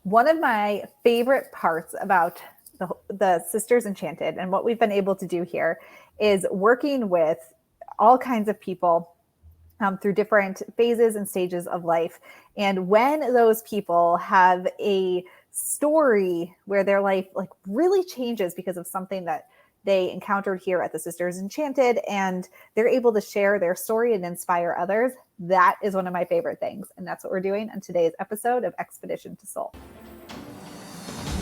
One of my favorite parts about the Sisters Enchanted and what we've been able to do here is working with all kinds of people through different phases and stages of life. And when those people have a story where their life like really changes because of something that they encountered here at the Sisters Enchanted, and they're able to share their story and inspire others, that is one of my favorite things. And that's what we're doing on today's episode of Expedition to Soul.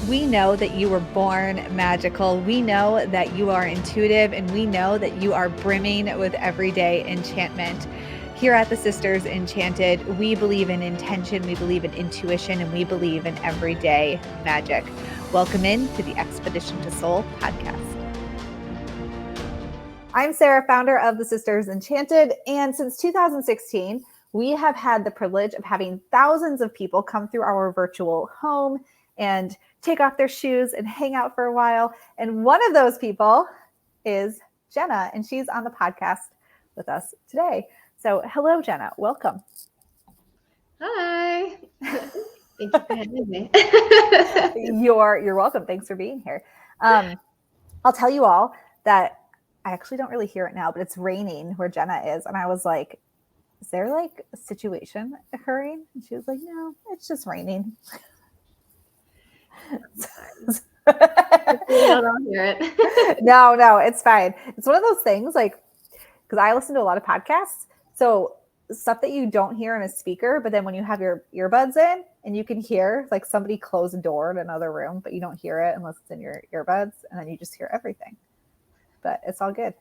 We know that you were born magical. We know that you are intuitive, and we know that you are brimming with everyday enchantment. Here at the Sisters Enchanted, we believe in intention, we believe in intuition, and we believe in everyday magic. Welcome in to the Expedition to Soul podcast. I'm Sarah, founder of the Sisters Enchanted, and since 2016, we have had the privilege of having thousands of people come through our virtual home and take off their shoes and hang out for a while. And one of those people is Jena, and she's on the podcast with us today. So hello, Jena. Welcome. Hi. Thank you for having me. You're welcome. Thanks for being here. I'll tell you all that I actually don't really hear it now, but it's raining where Jena is. And I was like, is there like a situation occurring? And she was like, no, it's just raining. I don't hear it. No, it's fine. It's one of those things like, because I listen to a lot of podcasts. So stuff that you don't hear in a speaker, but then when you have your earbuds in and you can hear like somebody close a door in another room, but you don't hear it unless it's in your earbuds, and then you just hear everything. But it's all good.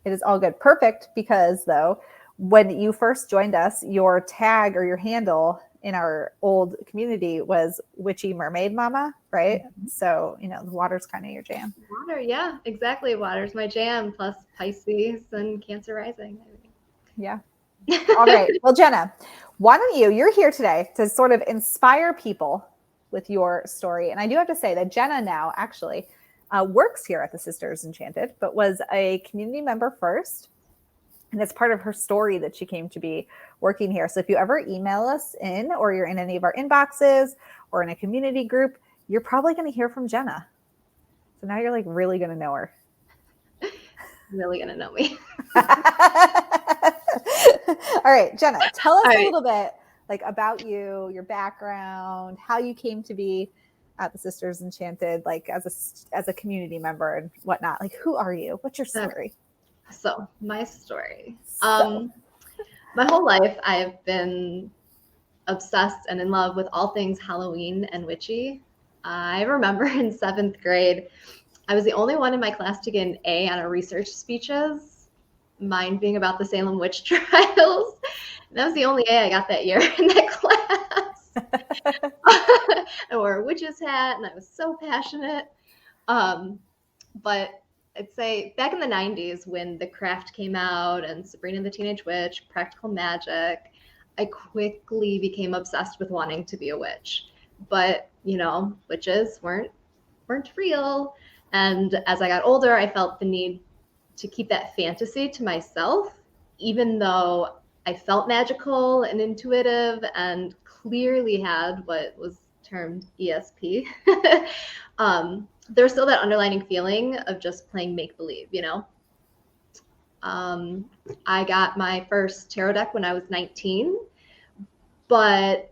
It is all good. Perfect, because though, when you first joined us, your tag or your handle in our old community was Witchy Mermaid Mama, right? Mm-hmm. So, the water's kind of your jam. Water, yeah, exactly. Water's my jam, plus Pisces and Cancer rising. Yeah. All right. Well, Jena, why don't you're here today to sort of inspire people with your story. And I do have to say that Jena now actually works here at the Sisters Enchanted, but was a community member first. And it's part of her story that she came to be working here. So if you ever email us in, or you're in any of our inboxes or in a community group, you're probably going to hear from Jena. So now you're like really going to know her. Really going to know me. All right, Jena, tell us a little bit like about you, your background, how you came to be at the Sisters Enchanted, like as a community member and whatnot. Like, who are you? What's your story? So my story. My whole life I've been obsessed and in love with all things Halloween and witchy. I remember in 7th grade, I was the only one in my class to get an A on our research speeches, mine being about the Salem witch trials. And that was the only A I got that year in that class. I wore a witch's hat and I was so passionate. But I'd say back in the 90s when The Craft came out and Sabrina the Teenage Witch, Practical Magic, I quickly became obsessed with wanting to be a witch. But, witches weren't real. And as I got older, I felt the need to keep that fantasy to myself, even though I felt magical and intuitive and clearly had what was termed ESP. There's still that underlining feeling of just playing make-believe, I got my first tarot deck when I was 19, but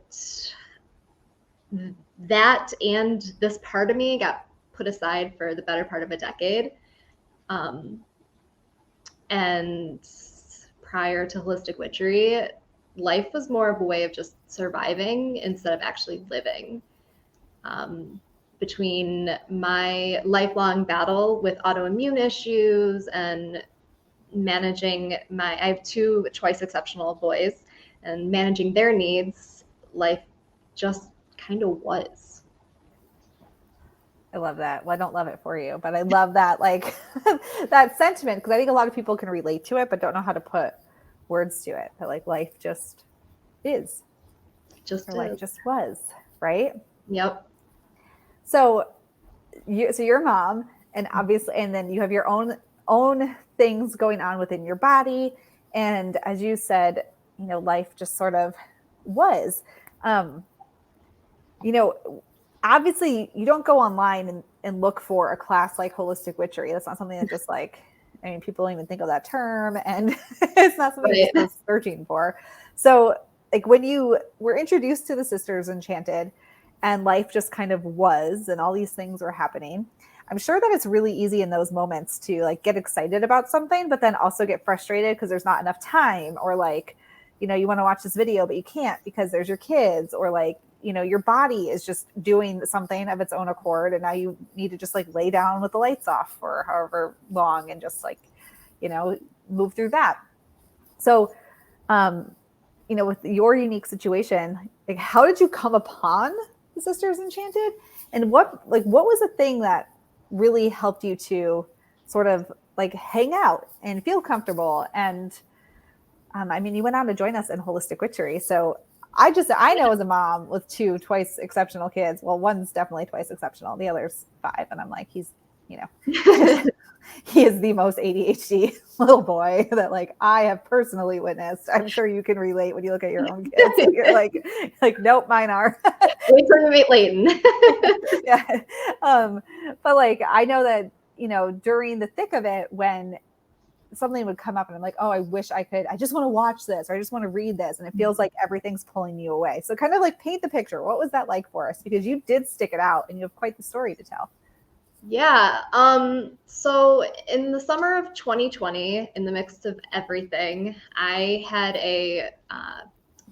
that and this part of me got put aside for the better part of a decade. And prior to Holistic Witchery, life was more of a way of just surviving instead of actually living. Between my lifelong battle with autoimmune issues and managing I have 2 twice exceptional boys, and managing their needs, life just kind of was. I love that. Well, I don't love it for you, but I love that, like that sentiment, because I think a lot of people can relate to it, but don't know how to put words to it. But like life just is, life just was, right? Yep. So you're a mom, and obviously, and then you have your own things going on within your body, and as you said, life just sort of was. obviously you don't go online and look for a class like Holistic Witchery. That's not something that just like, I mean, people don't even think of that term, and it's not something you just go searching for. So like when you were introduced to the Sisters Enchanted and life just kind of was, and all these things were happening, I'm sure that it's really easy in those moments to like get excited about something, but then also get frustrated because there's not enough time, or like, you know, you want to watch this video, but you can't because there's your kids, or like, you know, your body is just doing something of its own accord. And now you need to just like lay down with the lights off for however long and just like, you know, move through that. So, you know, with your unique situation, like how did you come upon the Sisters Enchanted? And what was the thing that really helped you to sort of like hang out and feel comfortable? And I mean, you went on to join us in Holistic Witchery. So I know as a mom with two twice exceptional kids, well, one's definitely twice exceptional. The other's 5. And I'm like, he's, you know, he is the most ADHD little boy that like I have personally witnessed. I'm sure you can relate when you look at your own kids. You're like, nope, mine are. Wait for me, Leighton. Yeah. But like, I know that, you know, during the thick of it, when something would come up and I'm like, oh, I wish I could, I just want to watch this, or I just want to read this. And it feels like everything's pulling you away. So kind of like paint the picture. What was that like for us? Because you did stick it out and you have quite the story to tell. Yeah. So in the summer of 2020, in the midst of everything, I had a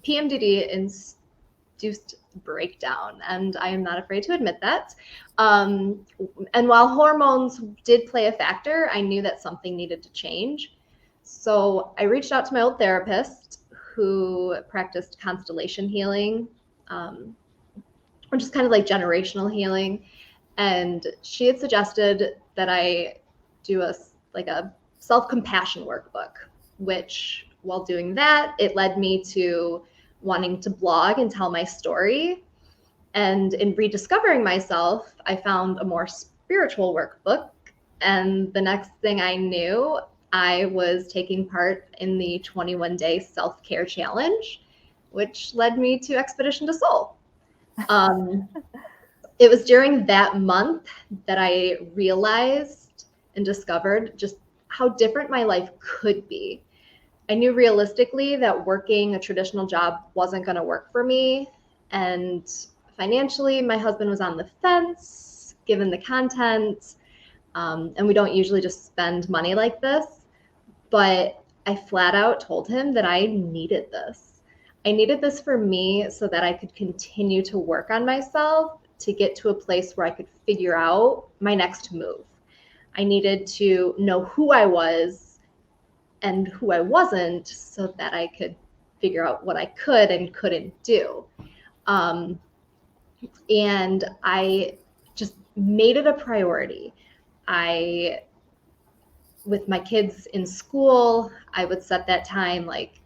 PMDD induced breakdown, and I am not afraid to admit that. And while hormones did play a factor, I knew that something needed to change. So I reached out to my old therapist, who practiced constellation healing, or just kind of like generational healing. And she had suggested that I do a self-compassion workbook, which while doing that, it led me to wanting to blog and tell my story. And in rediscovering myself, I found a more spiritual workbook. And the next thing I knew, I was taking part in the 21-day self-care challenge, which led me to Expedition to Soul. It was during that month that I realized and discovered just how different my life could be. I knew realistically that working a traditional job wasn't going to work for me. And financially, my husband was on the fence, given the content. And we don't usually just spend money like this. But I flat out told him that I needed this. I needed this for me so that I could continue to work on myself to get to a place where I could figure out my next move. I needed to know who I was and who I wasn't so that I could figure out what I could and couldn't do. And I just made it a priority. With my kids in school, I would set that time like,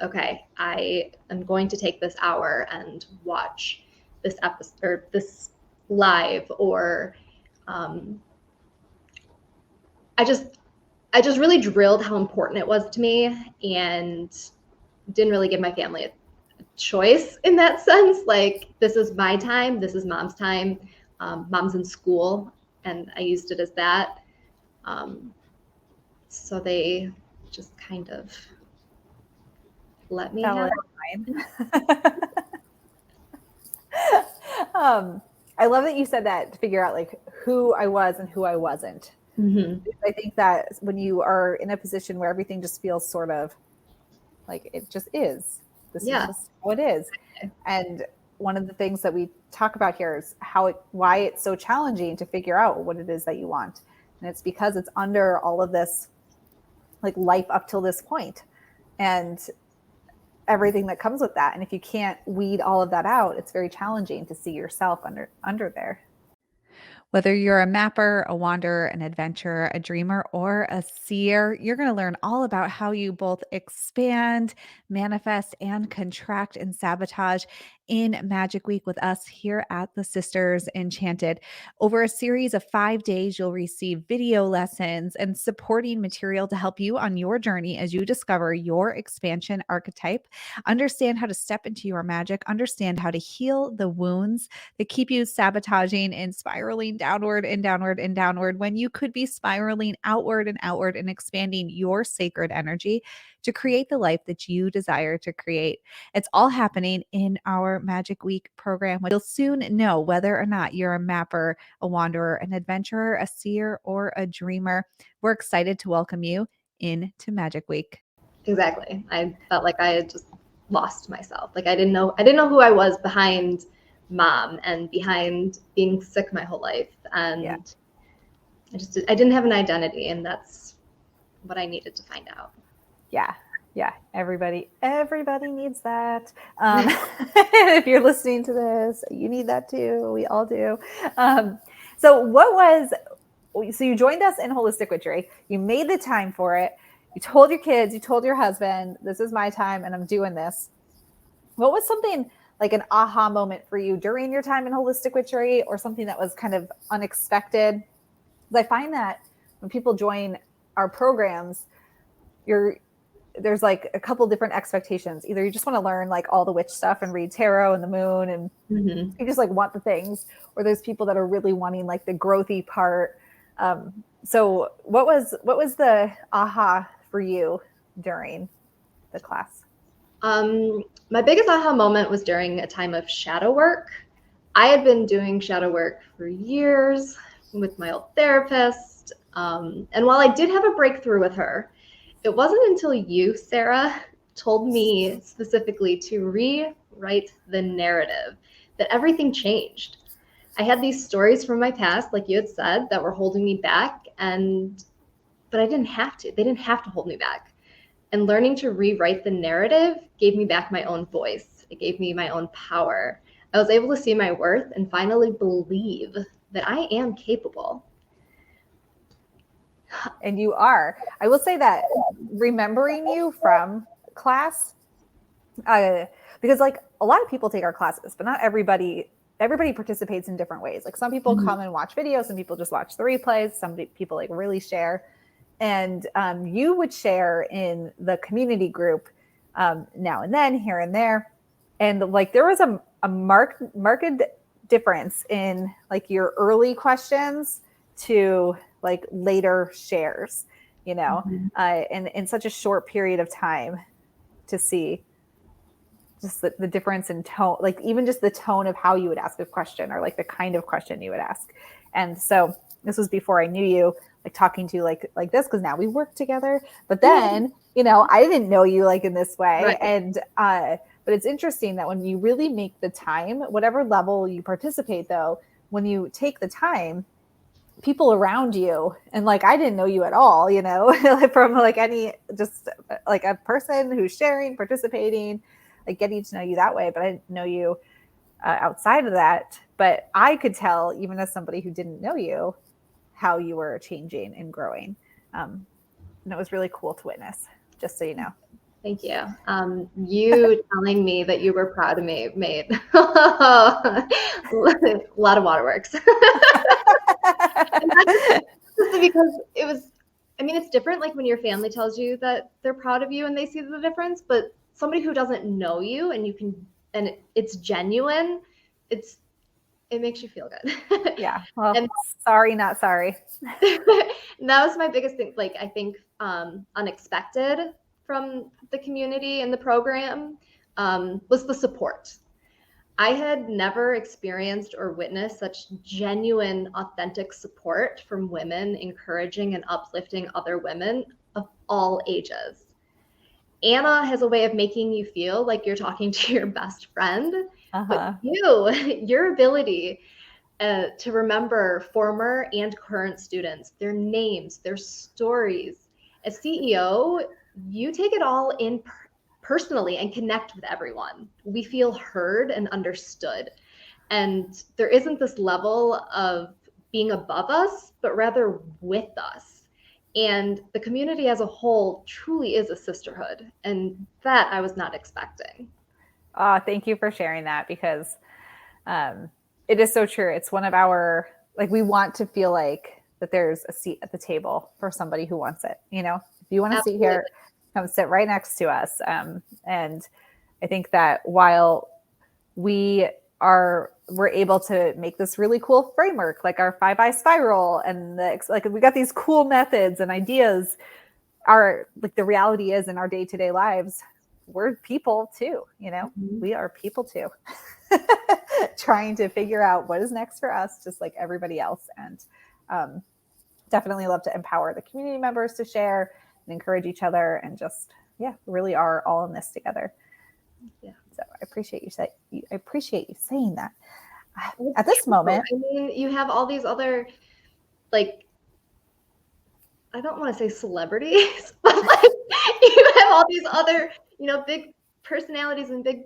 okay, I am going to take this hour and watch this episode or this live, or I just really drilled how important it was to me, and didn't really give my family a choice in that sense. Like, this is my time, this is mom's time. Mom's in school, and I used it as that. So they just kind of let me have I love that you said that, to figure out like who I was and who I wasn't. Mm-hmm. I think that when you are in a position where everything just feels sort of like it just is, this is just how it is. And one of the things that we talk about here is why it's so challenging to figure out what it is that you want. And it's because it's under all of this like life up till this point and everything that comes with that. And if you can't weed all of that out, it's very challenging to see yourself under there. Whether you're a mapper, a wanderer, an adventurer, a dreamer, or a seer, you're going to learn all about how you both expand, manifest, and contract and sabotage in Magic Week with us here at the Sisters Enchanted. Over a series of 5 days, you'll receive video lessons and supporting material to help you on your journey as you discover your expansion archetype, understand how to step into your magic, understand how to heal the wounds that keep you sabotaging and spiraling downward and downward and downward when you could be spiraling outward and expanding your sacred energy to create the life that you desire to create. It's all happening in our Magic Week program. You'll soon know whether or not you're a mapper, a wanderer, an adventurer, a seer, or a dreamer. We're excited to welcome you into Magic Week. Exactly. I felt like I had just lost myself. Like I didn't know who I was behind mom and behind being sick my whole life. And I didn't have an identity, and that's what I needed to find out. Yeah. Everybody needs that. If you're listening to this, you need that too. We all do. So you joined us in Holistic Witchery. You made the time for it. You told your kids, you told your husband, this is my time and I'm doing this. What was something like an aha moment for you during your time in Holistic Witchery, or something that was kind of unexpected? Because I find that when people join our programs, there's like a couple different expectations. Either you just want to learn like all the witch stuff and read tarot and the moon, and you just like want the things, or there's people that are really wanting like the growthy part. So what was the aha for you during the class? My biggest aha moment was during a time of shadow work. I had been doing shadow work for years with my old therapist. And while I did have a breakthrough with her, it wasn't until you, Sarah, told me specifically to rewrite the narrative that everything changed. I had these stories from my past, like you had said, that were holding me back, but I didn't have to. They didn't have to hold me back. And learning to rewrite the narrative gave me back my own voice. It gave me my own power. I was able to see my worth and finally believe that I am capable. And you are. I will say that remembering you from class, because like a lot of people take our classes, but not everybody participates in different ways. Like some people come and watch videos, some people just watch the replays, some people like really share. And you would share in the community group now and then, here and there. And like there was a marked difference in like your early questions to like later shares, and in such a short period of time, to see just the difference in tone, like even just the tone of how you would ask a question, or like the kind of question you would ask. And so this was before I knew you, like talking to you like this, because now we work together. But then, I didn't know you like in this way. Right. And but it's interesting that when you really make the time, whatever level you participate, though, when you take the time, people around you, and like I didn't know you at all, from like any, just like a person who's sharing, participating, like getting to know you that way. But I didn't know you outside of that. But I could tell, even as somebody who didn't know you, how you were changing and growing. And it was really cool to witness, just so you know. Thank you. You telling me that you were proud of me made a lot of waterworks. Because it was, it's different like when your family tells you that they're proud of you and they see the difference, but somebody who doesn't know you and it's genuine, it makes you feel good. Yeah. Well, and sorry, not sorry. That was my biggest thing. Like, I think unexpected from the community and the program was the support. I had never experienced or witnessed such genuine, authentic support from women encouraging and uplifting other women of all ages. Anna has a way of making you feel like you're talking to your best friend, but your ability to remember former and current students, their names, their stories. As CEO, you take it all in personally and connect with everyone. We feel heard and understood. And there isn't this level of being above us, but rather with us. And the community as a whole truly is a sisterhood. And that I was not expecting. Thank you for sharing that, because it is so true. It's one of our, like, we want to feel like that there's a seat at the table for somebody who wants it. If you want to sit Absolutely. here, come sit right next to us. And I think that while we're able to make this really cool framework, like our 5i spiral, and like we got these cool methods and ideas, our, like, the reality is, in our day-to-day lives, we're people too. Mhm. We are people too. Trying to figure out what is next for us, just like everybody else. And definitely love to empower the community members to share and encourage each other, and just, yeah, really are all in this together. Yeah. So I appreciate you saying that. It's At this true. moment, I mean, you have all these other, like, I don't want to say celebrities, but like you have all these other, big personalities and big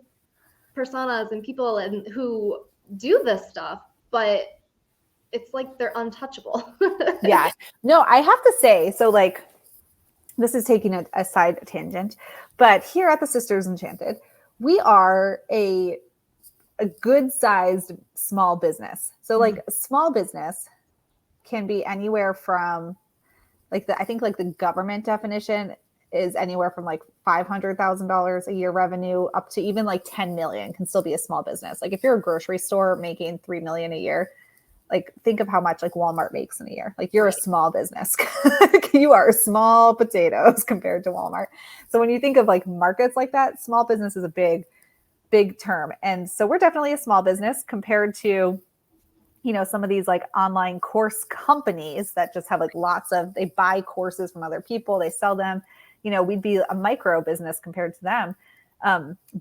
personas and people and who do this stuff, but it's like they're untouchable. yeah, no, I have to say, so, like, this is taking a side tangent, but here at the Sisters Enchanted, we are a good sized small business. So, like, a small business can be anywhere from, like, I think, like, the government definition is anywhere from like $500,000 a year revenue up to even like 10 million can still be a small business. Like, if you're a grocery store making 3 million a year, like, think of how much like Walmart makes in a year. Like, you're a Right. small business. You are small potatoes compared to Walmart. So when you think of like markets like that, small business is a big term. And so we're definitely a small business compared to, some of these like online course companies that just have like they buy courses from other people, they sell them. We'd be a micro business compared to them.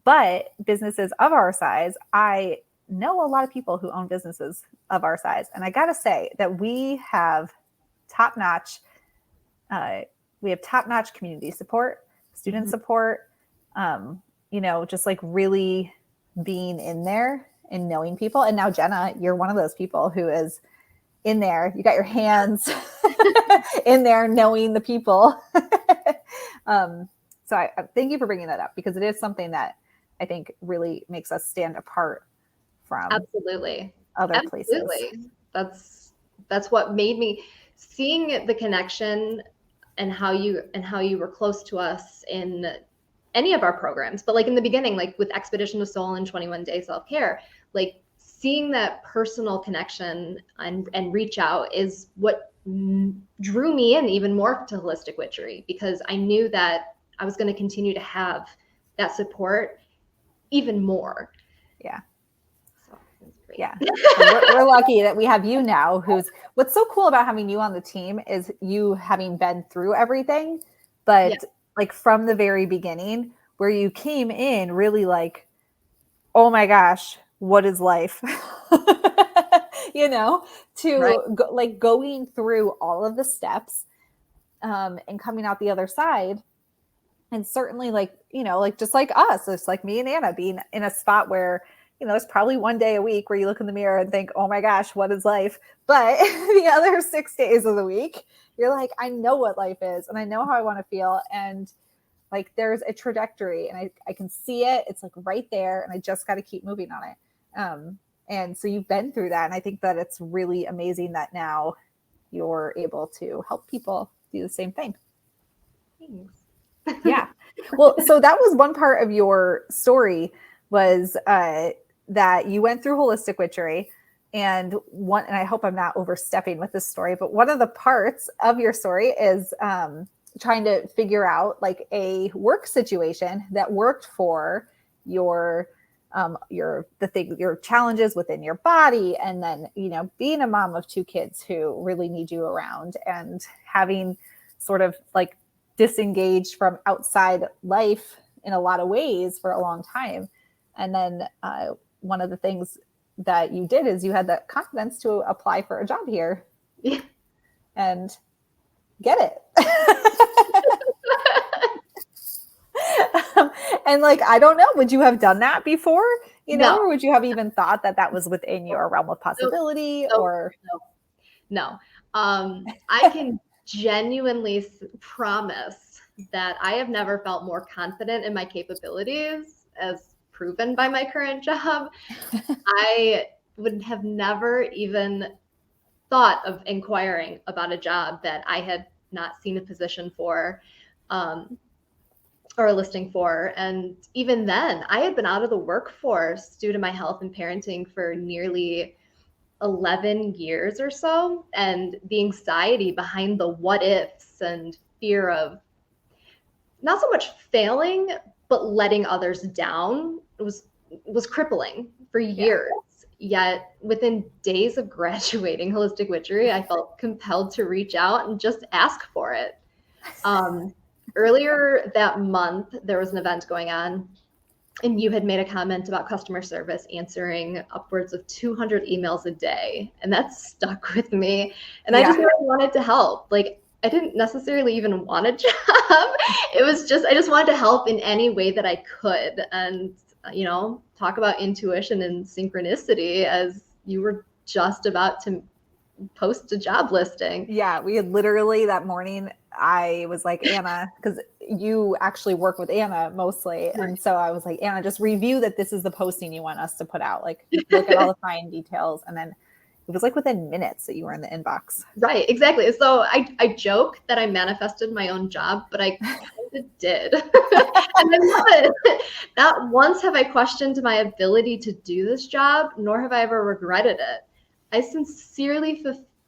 But businesses of our size, I know a lot of people who own businesses of our size, and I gotta say that top notch top notch community support, student Mhm. support. Just like really being in there and knowing people. And now, Jena, you're one of those people who is in there. You got your hands in there, knowing the people. um, so I thank you for bringing that up, because it is something that I think really makes us stand apart from Absolutely. other places. Absolutely. That's what made me seeing the connection and how you were close to us in any of our programs, but like in the beginning, like with Expedition to Soul and 21 Day Self-Care, like seeing that personal connection and reach out is what drew me in even more to Holistic Witchery, because I knew that I was going to continue to have that support even more. Yeah. So it's great. Yeah. So we're lucky that we have you now. What's so cool about having you on the team is you having been through everything, Yeah. but like from the very beginning, where you came in really like, oh my gosh, what is life? Right. Like going through all of the steps, and coming out the other side. And certainly, like, like just like us, it's like me and Anna being in a spot where, there's probably one day a week where you look in the mirror and think, oh my gosh, what is life? But the other 6 days of the week, you're like, I know what life is and I know how I want to feel. And like, there's a trajectory and I can see it. It's like right there. And I just got to keep moving on it. And so you've been through that. And I think that it's really amazing that now you're able to help people do the same thing. Thanks. Yeah. Well, so that was one part of your story, was that you went through Holistic Witchery, and I hope I'm not overstepping with this story, but one of the parts of your story is trying to figure out like a work situation that worked for your your challenges within your body, and then being a mom of 2 kids who really need you around, and having sort of like disengaged from outside life in a lot of ways for a long time. And then one of the things that you did is you had the confidence to apply for a job here. Yeah. And get it. And like, I don't know, would you have done that before, No. or would you have even thought that that was within your realm of Nope. possibility? Nope. Or No. I can genuinely promise that I have never felt more confident in my capabilities as proven by my current job, I would have never even thought of inquiring about a job that I had not seen a position for or a listing for. And even then, I had been out of the workforce due to my health and parenting for nearly 11 years or so. And the anxiety behind the what ifs and fear of not so much failing, but letting others down was crippling for years. Yet within days of graduating Holistic Witchery, I felt compelled to reach out and just ask for it. Earlier that month, there was an event going on, and you had made a comment about customer service answering upwards of 200 emails a day. And that stuck with me. And I just really wanted to help. Like, I didn't necessarily even want a job. It was just, I just wanted to help in any way that I could. And, you know, talk about intuition and synchronicity, as you were just about to post a job listing. Yeah, we had literally that morning, I was like, Anna, because you actually work with Anna mostly. Right. And so I was like, Anna, just review that this is the posting you want us to put out. Like, look at all the fine details. And then it was like within minutes that you were in the inbox. Right, exactly. So I joke that I manifested my own job, but I kind of did. And I love it. Not once have I questioned my ability to do this job, nor have I ever regretted it. I sincerely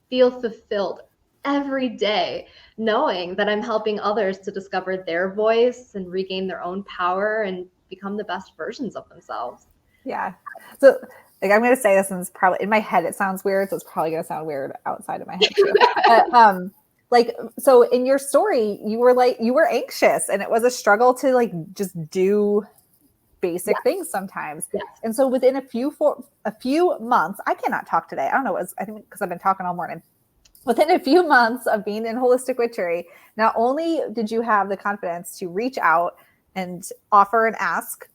feel fulfilled every day, knowing that I'm helping others to discover their voice and regain their own power and become the best versions of themselves. Yeah. So, like, I'm going to say this, and it's probably in my head, it sounds weird. So it's probably going to sound weird outside of my head too. But, like, so in your story, you were anxious, and it was a struggle to like just do basic things sometimes. Yes. And so within a few months, I cannot talk today. I don't know. I think because I've been talking all morning. Within a few months of being in Holistic Witchery, not only did you have the confidence to reach out and offer and ask,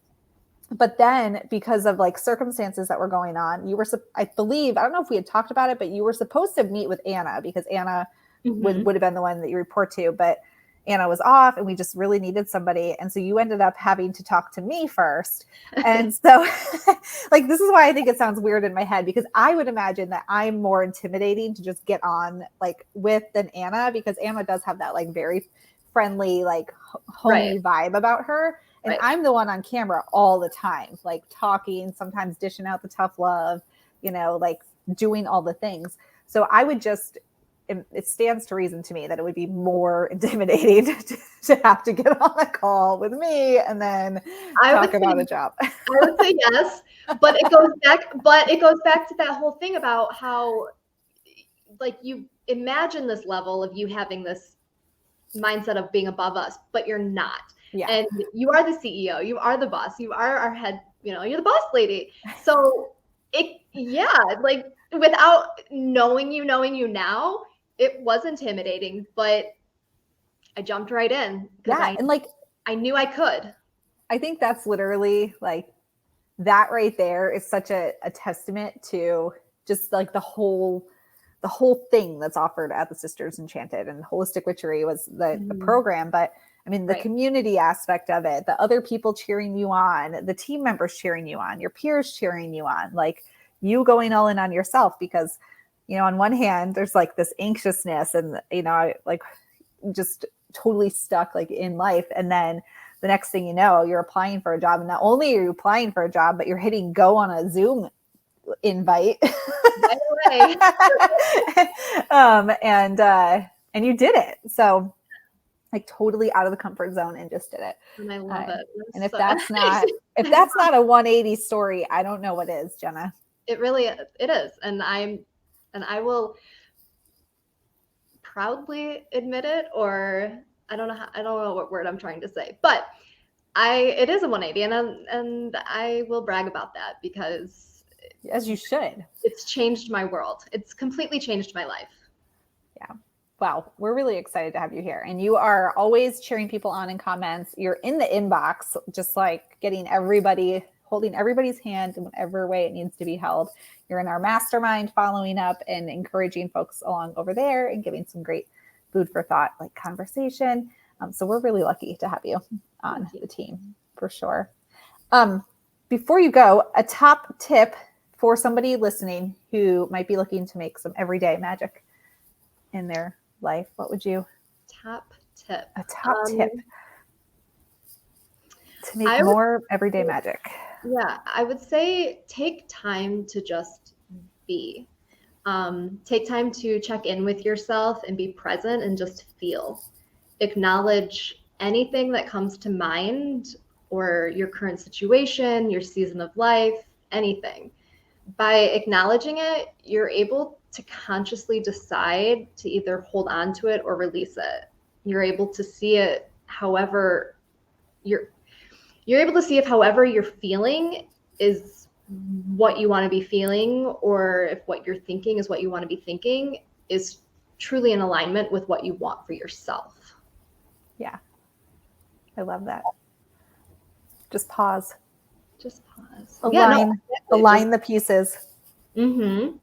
but then because of like circumstances that were going on, you were, I believe, I don't know if we had talked about it, but you were supposed to meet with Anna, because Anna would have been the one that you report to, but Anna was off and we just really needed somebody. And so you ended up having to talk to me first. And so like, this is why I think it sounds weird in my head, because I would imagine that I'm more intimidating to just get on like with than Anna, because Anna does have that like very friendly, like homey vibe about her. And I'm the one on camera all the time, like talking, sometimes dishing out the tough love, you know, like doing all the things. So I would just, it stands to reason to me that it would be more intimidating to have to get on a call with me and then talk about a job. I would say yes, but it goes back to that whole thing about how, like, you imagine this level of you having this mindset of being above us, but you're not. Yeah. And you are the CEO, you are the boss, you are our head, you know, you're the boss lady. So like without knowing you now, it was intimidating, but I jumped right in. And like, I knew I could. I think that's literally like, that right there is such a testament to just like the whole thing that's offered at the Sisters Enchanted. And Holistic Witchery was the program, but I mean, the community aspect of it, the other people cheering you on, the team members cheering you on, your peers cheering you on, like you going all in on yourself, because, you know, on one hand, there's like this anxiousness and, you know, like just totally stuck like in life. And then the next thing you know, you're applying for a job, and not only are you applying for a job, but you're hitting go on a Zoom invite. By the way. And you did it. So like totally out of the comfort zone and just did it. And I love it. And if that's not a 180 story, I don't know what is, Jena. It really is. And I will proudly admit it, or I don't know what word I'm trying to say, but it is a 180, and I will brag about that, because as you should. It's changed my world. It's completely changed my life. Yeah. Wow. We're really excited to have you here. And you are always cheering people on in comments. You're in the inbox, just like holding everybody's hand in whatever way it needs to be held. You're in our mastermind, following up and encouraging folks along over there and giving some great food for thought, like conversation. So we're really lucky to have you on the team for sure. before you go, a top tip for somebody listening who might be looking to make some everyday magic in their life, what would you? Top tip. A top tip to make more everyday magic. Yeah, I would say take time to just be. Take time to check in with yourself and be present and just feel. Acknowledge anything that comes to mind, or your current situation, your season of life, anything. By acknowledging it, you're able to consciously decide to either hold on to it or release it. You're able to see it however you're able to see if however you're feeling is what you want to be feeling, or if what you're thinking is what you want to be thinking, is truly in alignment with what you want for yourself. Yeah. I love that. Just pause. Just pause. Align the pieces. Mm-hmm.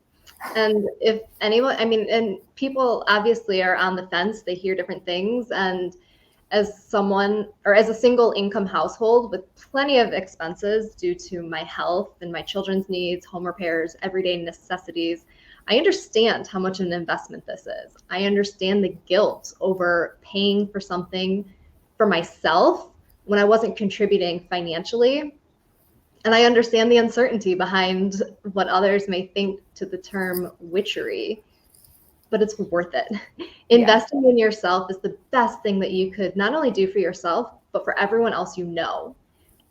And if anyone, I mean, and people obviously are on the fence, they hear different things. And as someone, or as a single income household with plenty of expenses due to my health and my children's needs, home repairs, everyday necessities, I understand how much of an investment this is. I understand the guilt over paying for something for myself when I wasn't contributing financially. And I understand the uncertainty behind what others may think to the term witchery, but it's worth it. Investing in yourself is the best thing that you could not only do for yourself, but for everyone else you know.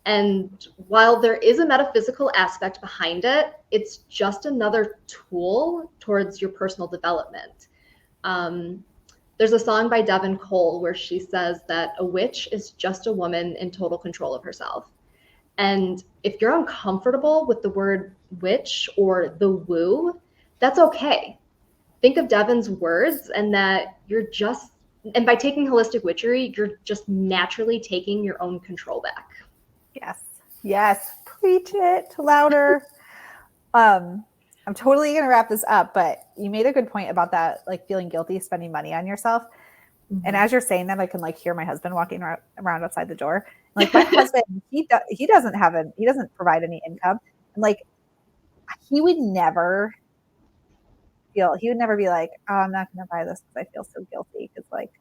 And while there is a metaphysical aspect behind it, it's just another tool towards your personal development. There's a song by Devin Cole where she says that a witch is just a woman in total control of herself. And if you're uncomfortable with the word witch or the woo, that's okay. Think of Devin's words, and that and by taking holistic witchery, you're just naturally taking your own control back. Yes. Preach it louder. I'm totally going to wrap this up, but you made a good point about that, like feeling guilty spending money on yourself. Mm-hmm. And as you're saying that, I can like hear my husband walking around outside the door. Like my husband, he doesn't provide any income. And like, he would never be like, oh, I'm not going to buy this because I feel so guilty. Because like,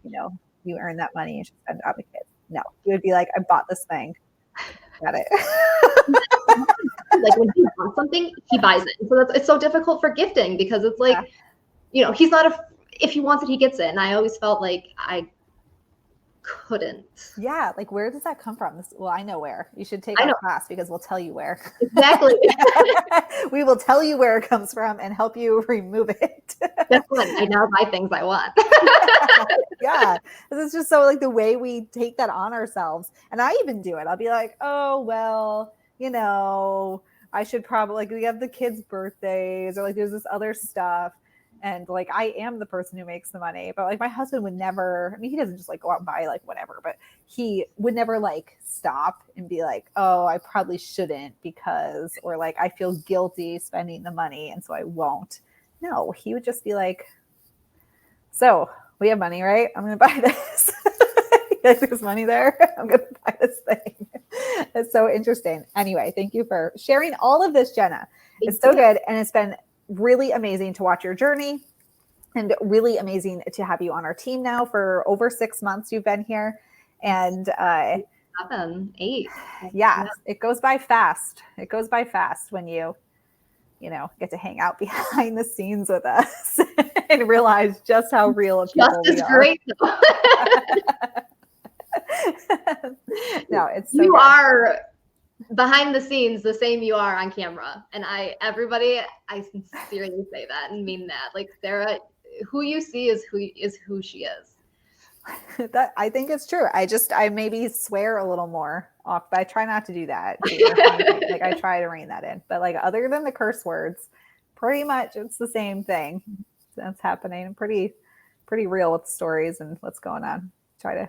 you earn that money, you should spend it on the kids. No, he would be like, I bought this thing. Got it. Like when he wants something, he buys it. And so it's so difficult for gifting, because it's like, he's not if he wants it, he gets it. And I always felt like I couldn't. Yeah. Like, where does that come from? Well, I know where. You should take our class, because we'll tell you where. Exactly. We will tell you where it comes from and help you remove it. That's what I now buy things I want. Yeah. It's just so like the way we take that on ourselves. And I even do it. I'll be like, oh, well, I should probably, like, we have the kids' birthdays, or like there's this other stuff. And like, I am the person who makes the money, but like my husband would never, I mean, he doesn't just like go out and buy like whatever, but he would never like stop and be like, oh, I probably shouldn't because, or like, I feel guilty spending the money, and so I won't. No, he would just be like, so we have money, right? I'm going to buy this. Like, there's money there. I'm going to buy this thing. It's so interesting. Anyway, thank you for sharing all of this, Jena. It's so good. And it's been really amazing to watch your journey, and really amazing to have you on our team now for over 6 months. You've been here, and 7, 8. Yeah, it goes by fast. It goes by fast when you get to hang out behind the scenes with us and realize just how real of people we are. Great. No, it's so you good. Are behind the scenes the same you are on camera. And I sincerely say that and mean that. Like, Sarah, who you see is who she is. That, I think it's true. I maybe swear a little more off, but I try not to do that. Like, I try to rein that in. But like, other than the curse words, pretty much it's the same thing that's happening, and pretty real with stories and what's going on. Try to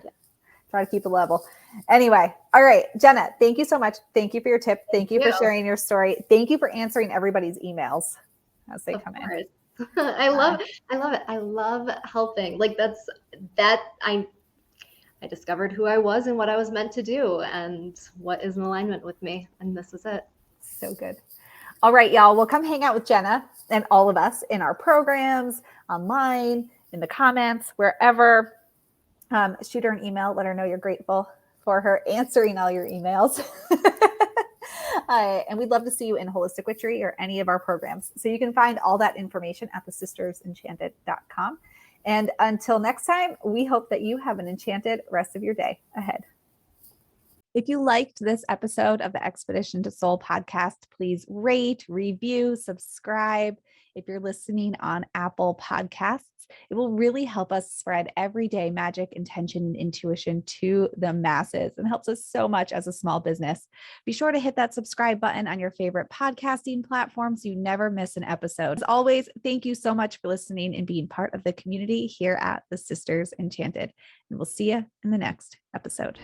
keep it level. Anyway, all right, Jena, thank you so much. Thank you for your tip. Thank you for sharing your story. Thank you for answering everybody's emails as they come in. I love it. I love helping. Like, I discovered who I was and what I was meant to do and what is in alignment with me. And this is it. So good. All right, y'all. Well, come hang out with Jena and all of us in our programs, online, in the comments, wherever. Shoot her an email. Let her know you're grateful for her answering all your emails. And we'd love to see you in Holistic Witchery or any of our programs. So you can find all that information at the sistersenchanted.com. And until next time, we hope that you have an enchanted rest of your day ahead. If you liked this episode of the Expedition to Soul podcast, please rate, review, subscribe. If you're listening on Apple Podcasts, it will really help us spread everyday magic, intention, and intuition to the masses and helps us so much as a small business. Be sure to hit that subscribe button on your favorite podcasting platform so you never miss an episode. As always, thank you so much for listening and being part of the community here at the Sisters Enchanted. And we'll see you in the next episode.